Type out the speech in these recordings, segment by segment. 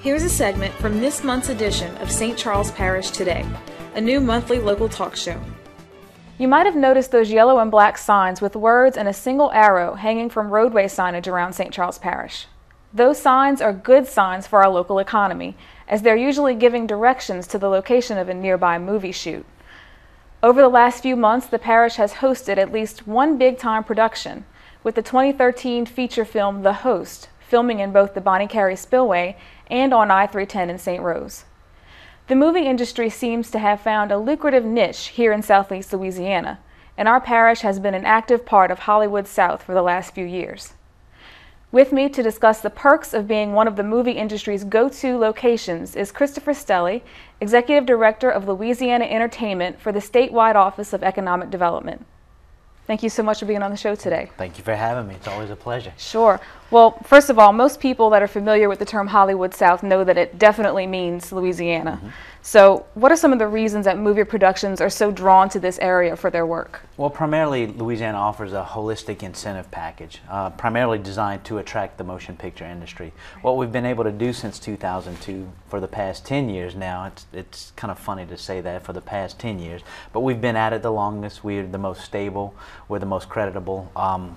Here's a segment from this month's edition of St. Charles Parish Today, a new monthly local talk show. You might have noticed those yellow and black signs with words and a single arrow hanging from roadway signage around St. Charles Parish. Those signs are good signs for our local economy, as they're usually giving directions to the location of a nearby movie shoot. Over the last few months, the parish has hosted at least one big-time production, with the 2013 feature film The Host filming in both the Bonnie Carey Spillway and on I-310 in St. Rose. The movie industry seems to have found a lucrative niche here in Southeast Louisiana, and our parish has been an active part of Hollywood South for the last few years. With me to discuss the perks of being one of the movie industry's go-to locations is Christopher Stelly, Executive Director of Louisiana Entertainment for the Statewide Office of Economic Development. Thank you so much for being on the show today. Thank you for having me. It's always a pleasure. Sure. Well, first of all, most people that are familiar with the term Hollywood South know that it definitely means Louisiana. Mm-hmm. So what are some of the reasons that movie productions are so drawn to this area for their work? Well, primarily, Louisiana offers a holistic incentive package, primarily designed to attract the motion picture industry. What we've been able to do since 2002, for the past 10 years now, it's kind of funny to say that, for the past 10 years, but we've been at it the longest. We're the most stable, we're the most creditable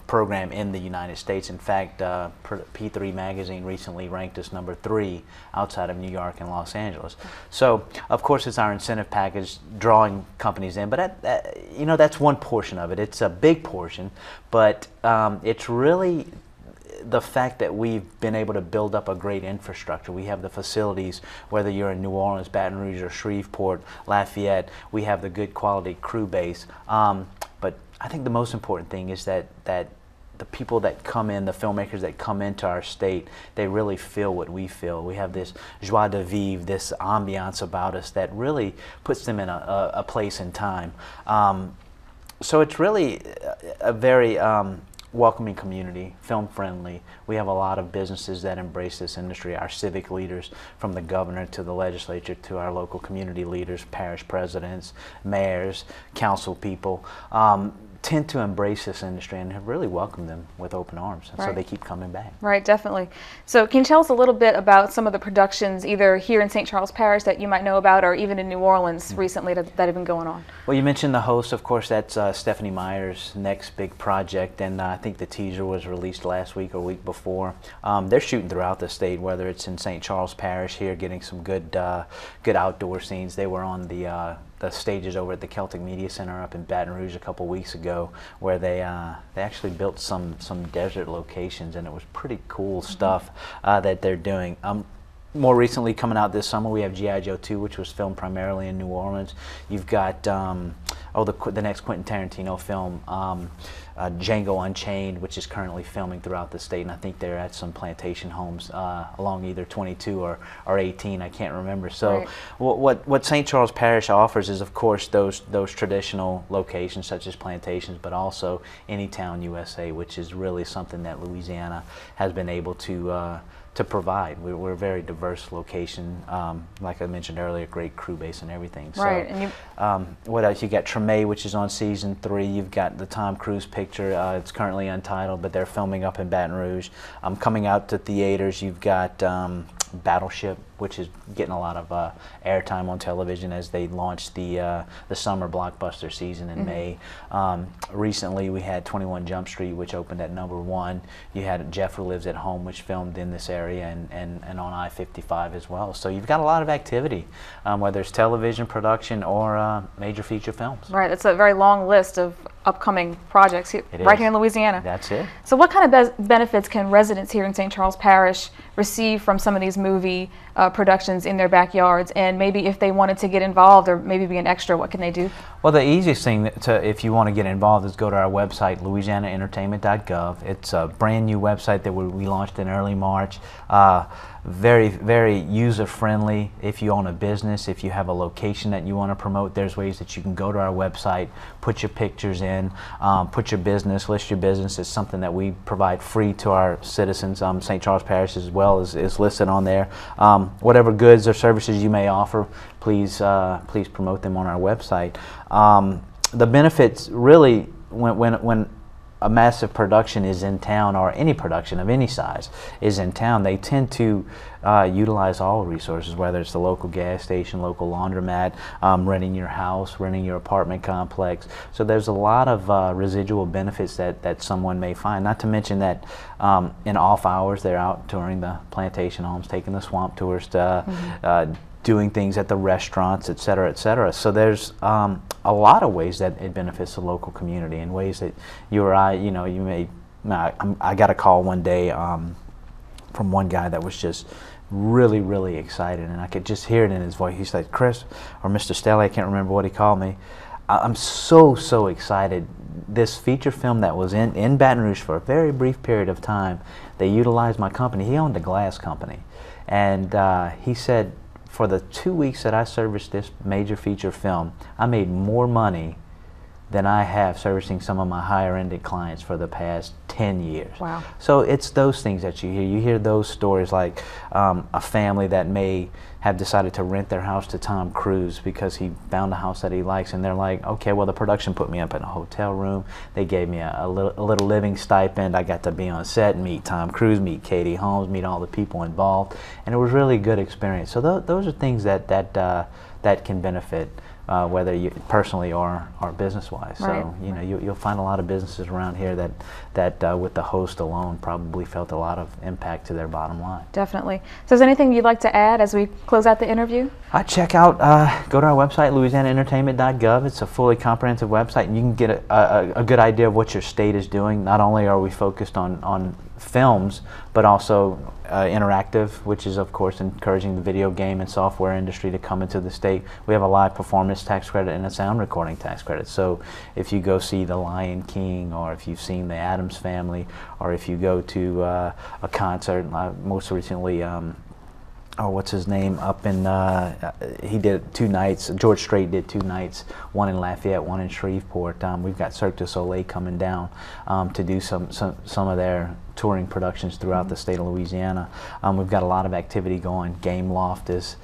program in the United States. In fact, P3 magazine recently ranked us number 3 outside of New York and Los Angeles. So, of course, it's our incentive package drawing companies in, but you know, that's one portion of it. It's a big portion, but it's really the fact that we've been able to build up a great infrastructure. We have the facilities, whether you're in New Orleans, Baton Rouge, or Shreveport, Lafayette, we have the good quality crew base. But I think the most important thing is that the people that come in, the filmmakers that come into our state, they really feel what we feel. We have this joie de vivre, this ambiance about us that really puts them in a place and time. So it's really a very welcoming community, film friendly. We have a lot of businesses that embrace this industry. Our civic leaders, from the governor to the legislature to our local community leaders, parish presidents, mayors, council people, tend to embrace this industry and have really welcomed them with open arms, and so they keep coming back. Right, definitely. So can you tell us a little bit about some of the productions either here in St. Charles Parish that you might know about, or even in New Orleans recently that have been going on? Well, you mentioned The Host. Of course, that's Stephanie Meyer's next big project, and I think the teaser was released last week or week before. They're shooting throughout the state, whether it's in St. Charles Parish here, getting some good outdoor scenes. They were on the stages over at the Celtic Media Center up in Baton Rouge a couple weeks ago, where they actually built some desert locations, and it was pretty cool stuff that they're doing. More recently, coming out this summer, we have G.I. Joe 2, which was filmed primarily in New Orleans. You've got the next Quentin Tarantino film, Django Unchained, which is currently filming throughout the state, and I think they're at some plantation homes along either 22 or 18, I can't remember. So what St. Charles Parish offers is, of course, those traditional locations such as plantations, but also Anytown, USA, which is really something that Louisiana has been able to provide. We're a very diverse location, like I mentioned earlier, great crew base and everything. Right. So, and what else? You got Treme, which is on season 3. You've got the Tom Cruise picture. It's currently untitled, but they're filming up in Baton Rouge. Coming out to theaters, you've got Battleship, which is getting a lot of airtime on television as they launched the summer blockbuster season in May. Recently, we had 21 Jump Street, which opened at #1. You had Jeff Who Lives at Home, which filmed in this area and on I-55 as well. So you've got a lot of activity, whether it's television production or major feature films. Right, that's a very long list of upcoming projects right here in Louisiana. That's it. So what kind of benefits can residents here in St. Charles Parish receive from some of these movie productions in their backyards, and maybe if they wanted to get involved or maybe be an extra, what can they do? Well, the easiest thing if you want to get involved is go to our website, louisianaentertainment.gov. It's a brand new website that we launched in early March. Very, very user-friendly. If you own a business, if you have a location that you want to promote, there's ways that you can go to our website, put your pictures in, put your business, list your business. It's something that we provide free to our citizens. St. Charles Parish as well is listed on there. Whatever goods or services you may offer, please promote them on our website. The benefits really, when a massive production is in town, or any production of any size is in town, they tend to utilize all resources, whether it's the local gas station, local laundromat, renting your house, renting your apartment complex. So there's a lot of residual benefits that someone may find. Not to mention that in off hours they're out touring the plantation homes, taking the swamp tours, doing things at the restaurants, et cetera, et cetera. So there's a lot of ways that it benefits the local community, in ways that you or I, you may. I got a call one day from one guy that was just really excited, and I could just hear it in his voice. He said, "Chris," or Mr. Staley, I can't remember what he called me. I'm so excited. This feature film that was in Baton Rouge for a very brief period of time, they utilized my company. He owned a glass company, and he said, for the 2 weeks that I serviced this major feature film, I made more money than I have servicing some of my higher-ended clients for the past 10 years. Wow. So it's those things that you hear. You hear those stories, like a family that may have decided to rent their house to Tom Cruise because he found a house that he likes, and they're like, okay, well, the production put me up in a hotel room. They gave me a little living stipend. I got to be on set and meet Tom Cruise, meet Katie Holmes, meet all the people involved, and it was really a good experience. So those are things that can benefit whether you personally or business-wise. Right. So you'll find a lot of businesses around here that with the host alone probably felt a lot of impact to their bottom line. Definitely. So is there anything you'd like to add as we close out the interview? Go to our website, louisianaentertainment.gov. It's a fully comprehensive website, and you can get a good idea of what your state is doing. Not only are we focused on films, but also interactive, which is of course encouraging the video game and software industry to come into the state. We have a live performance tax credit and a sound recording tax credit. So if you go see The Lion King, or if you've seen The Addams Family, or if you go to a concert, most recently what's his name, up in, he did 2 nights, George Strait did 2 nights, one in Lafayette, one in Shreveport. We've got Cirque du Soleil coming down to do some of their touring productions throughout the state of Louisiana. We've got a lot of activity going. Game Loft is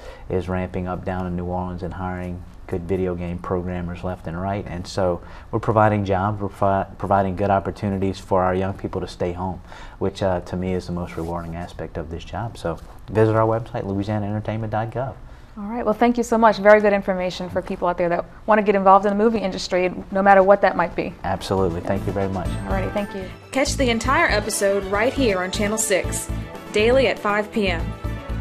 ramping up down in New Orleans and hiring good video game programmers left and right, and so we're providing jobs, we're providing good opportunities for our young people to stay home, which to me is the most rewarding aspect of this job. So visit our website, louisianaentertainment.gov. All right, well, thank you so much. Very good information for people out there that want to get involved in the movie industry, no matter what that might be. Absolutely. Thank you very much. All righty, thank you. Catch the entire episode right here on Channel 6, daily at 5 p.m.,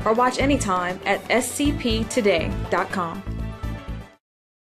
or watch anytime at scptoday.com.